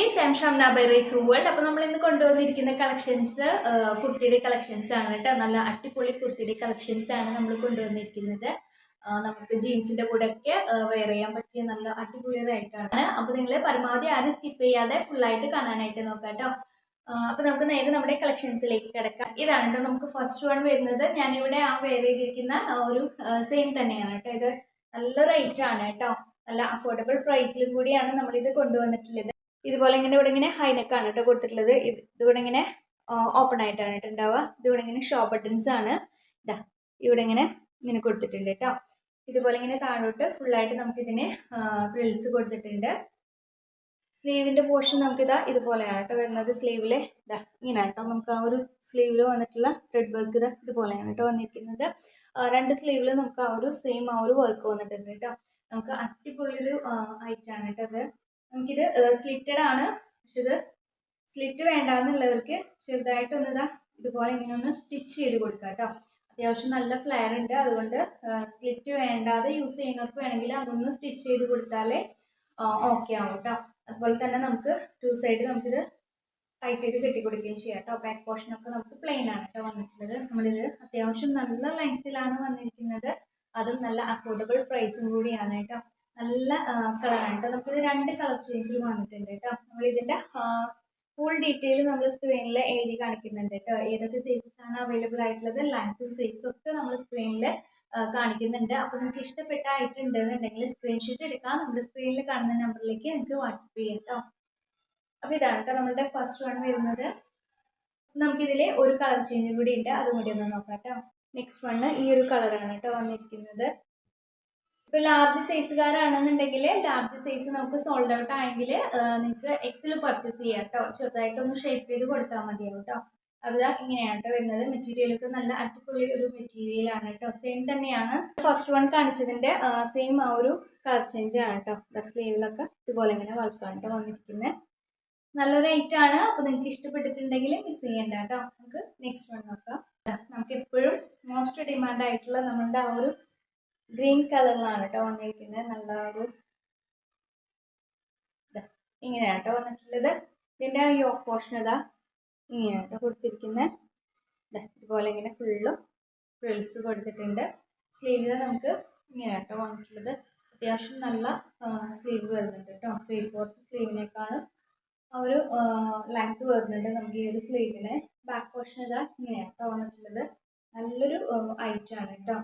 beauties, I'm Shamna by Race World. അപ്പോൾ നമ്മൾ ഇന്ന് കൊണ്ടുവന്നിരിക്കുന്ന കളക്ഷൻസ് കുർത്തിയുടെ കളക്ഷൻസ് ആണ് കേട്ടോ. നല്ല അടിപൊളി കുർത്തിയുടെ കളക്ഷൻസ് ആണ് നമ്മൾ കൊണ്ടുവന്നിരിക്കുന്നത്. നമുക്ക് ജീൻസിന്റെ കൂടെ ഒക്കെ വെയർ ചെയ്യാൻ പറ്റിയ നല്ല അടിപൊളി ആയിട്ടാണ്. അപ്പോൾ നിങ്ങൾ പരമാവധി ആരും സ്കിപ്പ് ചെയ്യാതെ ഫുൾ ആയിട്ട് കാണാനായിട്ട് നോക്കാം കേട്ടോ. അപ്പോൾ നമുക്ക് നേരെ നമ്മുടെ കളക്ഷൻസിലേക്ക് കിടക്കാം. ഇതാണ് കേട്ടോ നമുക്ക് ഫസ്റ്റ് വൺ വരുന്നത്. ഞാനിവിടെ ആ വെയർ ചെയ്തിരിക്കുന്ന ഒരു സെയിം തന്നെയാണ് കേട്ടോ. ഇത് നല്ല റേറ്റ് ആണ് കേട്ടോ. നല്ല അഫോർഡബിൾ പ്രൈസിലും കൂടിയാണ് നമ്മളിത് കൊണ്ടുവന്നിട്ടുള്ളത്. ഇതുപോലെ ഇങ്ങനെ ഇവിടെ ഇങ്ങനെ ഹൈനെക്കാണ് കേട്ടോ കൊടുത്തിട്ടുള്ളത്. ഇതിവിടെ ഇങ്ങനെ ഓപ്പൺ ആയിട്ടാണ് കേട്ടോ ഉണ്ടാവുക. ഇതിവിടെ ഇങ്ങനെ ഷോ ബട്ടൺസ് ആണ്. ഇതാ ഇവിടെ ഇങ്ങനെ കൊടുത്തിട്ടുണ്ട് കേട്ടോ. ഇതുപോലെ ഇങ്ങനെ താഴോട്ട് ഫുള്ളായിട്ട് നമുക്കിതിന് ഫ്രിൽസ് കൊടുത്തിട്ടുണ്ട്. സ്ലീവിൻ്റെ പോർഷൻ നമുക്കിതാ ഇതുപോലെയാണ് കേട്ടോ വരുന്നത്. സ്ലീവിൽ ഇതാ ഇങ്ങനെ കേട്ടോ നമുക്ക് ആ ഒരു സ്ലീവിൽ വന്നിട്ടുള്ള ത്രെഡ് വർക്ക് ഇതാ ഇതുപോലെയാണ് കേട്ടോ വന്നിരിക്കുന്നത്. രണ്ട് സ്ലീവിൽ നമുക്ക് ആ ഒരു സെയിം ആ ഒരു വർക്ക് വന്നിട്ടുണ്ട് കേട്ടോ. നമുക്ക് അടിപൊളിയൊരു ഐറ്റാണ് കേട്ടോ അത്. നമുക്കിത് സ്ലിറ്റഡ് ആണ്. പക്ഷെ ഇത് സ്ലിറ്റ് വേണ്ടാന്നുള്ളവർക്ക് ചെറുതായിട്ടൊന്നിതാ ഇതുപോലെ ഇങ്ങനെ ഒന്ന് സ്റ്റിച്ച് ചെയ്ത് കൊടുക്കാം കേട്ടോ. അത്യാവശ്യം നല്ല ഫ്ലെയർ ഉണ്ട്. അതുകൊണ്ട് സ്ലിറ്റ് വേണ്ടാതെ യൂസ് ചെയ്യുന്നവർക്ക് വേണമെങ്കിൽ അതൊന്ന് സ്റ്റിച്ച് ചെയ്ത് കൊടുത്താലേ ഓക്കെ ആവും കേട്ടോ. അതുപോലെ തന്നെ നമുക്ക് ടു സൈഡ് നമുക്കിത് ടൈറ്റ് ചെയ്ത് കെട്ടിക്കൊടുക്കുകയും ചെയ്യാം കേട്ടോ. ബാക്ക് പോർഷനൊക്കെ നമുക്ക് പ്ലെയിൻ ആണ് കേട്ടോ വന്നിട്ടുള്ളത്. നമ്മളിത് അത്യാവശ്യം നല്ല ലെങ്ത്തിലാണ് വന്നിരിക്കുന്നത്. അതും നല്ല അഫോർഡബിൾ പ്രൈസും കൂടിയാണ് കേട്ടോ. നല്ല കളറാണ് കേട്ടോ. നമുക്കിത് രണ്ട് കളർ ചേഞ്ചിൽ വന്നിട്ടുണ്ട് കേട്ടോ. നമ്മളിതിൻ്റെ ഫുൾ ഡീറ്റെയിൽ നമ്മൾ സ്ക്രീനിൽ എഴുതി കാണിക്കുന്നുണ്ട് കേട്ടോ. ഏതൊക്കെ സൈസസ് ആണ് അവൈലബിൾ ആയിട്ടുള്ളത്, ലെങ്ത്തും സൈസും ഒക്കെ നമ്മൾ സ്ക്രീനിൽ കാണിക്കുന്നുണ്ട്. അപ്പോൾ നിങ്ങൾക്ക് ഇഷ്ടപ്പെട്ട ഐറ്റം ഉണ്ടെന്നുണ്ടെങ്കിൽ സ്ക്രീൻഷോട്ട് എടുക്കാം. നമ്മുടെ സ്ക്രീനിൽ കാണുന്ന നമ്പറിലേക്ക് നിങ്ങൾക്ക് വാട്സപ്പ് ചെയ്യാം കേട്ടോ. അപ്പോൾ ഇതാണ് കേട്ടോ നമ്മളുടെ ഫസ്റ്റ് വൺ വരുന്നത്. നമുക്കിതിൽ ഒരു കളർ ചേഞ്ച് കൂടി ഉണ്ട്, അതും കൂടി ഒന്ന് നോക്കാം കേട്ടോ. നെക്സ്റ്റ് വണ്ണ് ഈ ഒരു കളറാണ് കേട്ടോ വന്നിരിക്കുന്നത്. ഇപ്പോൾ ലാർജ് സൈസുകാരാണെന്നുണ്ടെങ്കിൽ ലാർജ് സൈസ് നമുക്ക് സോൾഡ് ഔട്ട് ആയെങ്കിൽ നിങ്ങൾക്ക് എക്സിൽ പർച്ചേസ് ചെയ്യാം കേട്ടോ. ചെറുതായിട്ടൊന്ന് ഷേപ്പ് ചെയ്ത് കൊടുത്താൽ മതിയാവും കേട്ടോ. അപ്പോൾ ഇങ്ങനെയാണ് കേട്ടോ വരുന്നത്. മെറ്റീരിയലൊക്കെ നല്ല അടിപൊളി ഒരു മെറ്റീരിയലാണ് കേട്ടോ. സെയിം തന്നെയാണ് ഫസ്റ്റ് വൺ കാണിച്ചതിൻ്റെ സെയിം ആ ഒരു കളർ ചേഞ്ച് ആണ് കേട്ടോ. സ്ലീവിലൊക്കെ ഇതുപോലെ ഇങ്ങനെ വർക്കാണ് കേട്ടോ വന്നിരിക്കുന്നത്. നല്ല റേറ്റ് ആണ്. അപ്പോൾ നിങ്ങൾക്ക് ഇഷ്ടപ്പെട്ടിട്ടുണ്ടെങ്കിൽ മിസ് ചെയ്യണ്ട കേട്ടോ. നമുക്ക് നെക്സ്റ്റ് വൺ നോക്കാം. നമുക്ക് എപ്പോഴും മോസ്റ്റ് ഡിമാൻഡ് ആയിട്ടുള്ള നമ്മളുടെ ആ ഒരു ഗ്രീൻ കളറിലാണ് കേട്ടോ വന്നിരിക്കുന്നത്. നല്ല ഒരു ഇങ്ങനെയാണ് കേട്ടോ വന്നിട്ടുള്ളത്. ഇതിൻ്റെ യോക്ക് പോർഷൻ ഇതാ ഇങ്ങനെയാണ് കേട്ടോ കൊടുത്തിരിക്കുന്നത്. ഇതുപോലെ ഇങ്ങനെ ഫുള്ളും ഫ്രിൽസ് കൊടുത്തിട്ടുണ്ട്. സ്ലീവിൽ നമുക്ക് ഇങ്ങനെയാണ് കേട്ടോ വന്നിട്ടുള്ളത്. അത്യാവശ്യം നല്ല സ്ലീവ് വരുന്നുണ്ട് കേട്ടോ. 3/4 സ്ലീവിനേക്കാളും ആ ഒരു ലെങ്ത് വരുന്നുണ്ട് നമുക്ക് ഈ ഒരു സ്ലീവിന്. ബാക്ക് പോർഷൻ ഇതാ ഇങ്ങനെയാണ് കേട്ടോ വന്നിട്ടുള്ളത്. നല്ലൊരു ഐറ്റാണ് കേട്ടോ.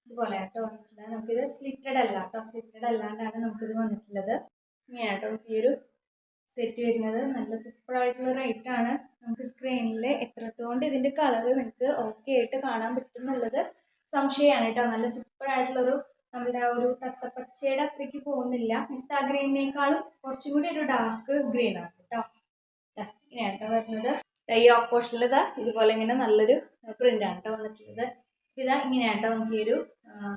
ഇതുപോലെ കേട്ടോ വന്നിട്ടുള്ളത്. നമുക്കിത് സ്ലിറ്റഡ് അല്ല കേട്ടോ. സ്ലിറ്റഡ് അല്ലാണ്ടാണ് നമുക്കിത് വന്നിട്ടുള്ളത്. ഇങ്ങനെയാണ് കേട്ടോ നമുക്ക് ഈ ഒരു സെറ്റ് വരുന്നത്. നല്ല സൂപ്പറായിട്ടുള്ള റേറ്റാണ്. നമുക്ക് സ്ക്രീനിൽ എത്രത്തോണ്ട് ഇതിൻ്റെ കളർ നിങ്ങൾക്ക് ഓക്കെ ആയിട്ട് കാണാൻ പറ്റും എന്നുള്ളത് സംശയമാണ് കേട്ടോ. നല്ല സൂപ്പറായിട്ടുള്ളൊരു നമ്മുടെ ആ ഒരു തത്തപ്പച്ചയുടെ അത്രയ്ക്ക് പോകുന്നില്ല. പിസ്ത ഗ്രീനിനേക്കാളും കുറച്ചും കൂടി ഒരു ഡാർക്ക് ഗ്രീൻ ആണ് കേട്ടോ. ഇങ്ങനെയാണ് കേട്ടോ വരുന്നത്. ഈ ഓപ്പോഷനിൽ ഇതുപോലെ ഇങ്ങനെ നല്ലൊരു പ്രിൻ്റാണ് കേട്ടോ വന്നിട്ടുള്ളത്. ഇതാ ഇങ്ങനെയാണ് കേട്ടോ നമുക്ക് ഈ ഒരു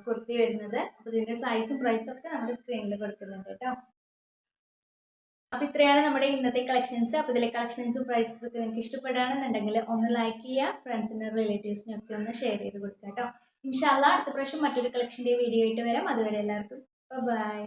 കുർത്തി വരുന്നത്. അപ്പോൾ ഇതിൻ്റെ സൈസും പ്രൈസും ഒക്കെ നമ്മുടെ സ്ക്രീനിൽ കൊടുക്കുന്നുണ്ട് കേട്ടോ. അപ്പോൾ ഇത്രയാണ് നമ്മുടെ ഇന്നത്തെ കളക്ഷൻസ്. അപ്പോൾ ഇതിലെ കളക്ഷൻസും പ്രൈസസും ഒക്കെ നിങ്ങൾക്ക് ഇഷ്ടപ്പെടുകയാണെന്നുണ്ടെങ്കിൽ ഒന്ന് ലൈക്ക് ചെയ്യുക. ഫ്രണ്ട്സിനും റിലേറ്റീവ്സിനും ഒക്കെ ഒന്ന് ഷെയർ ചെയ്ത് കൊടുക്കുക കേട്ടോ. ഇൻഷാ അല്ലാഹ് അടുത്ത പ്രാവശ്യം മറ്റൊരു കളക്ഷൻ്റെ വീഡിയോ ആയിട്ട് വരാം. അതുവരെ എല്ലാവർക്കും ബൈ.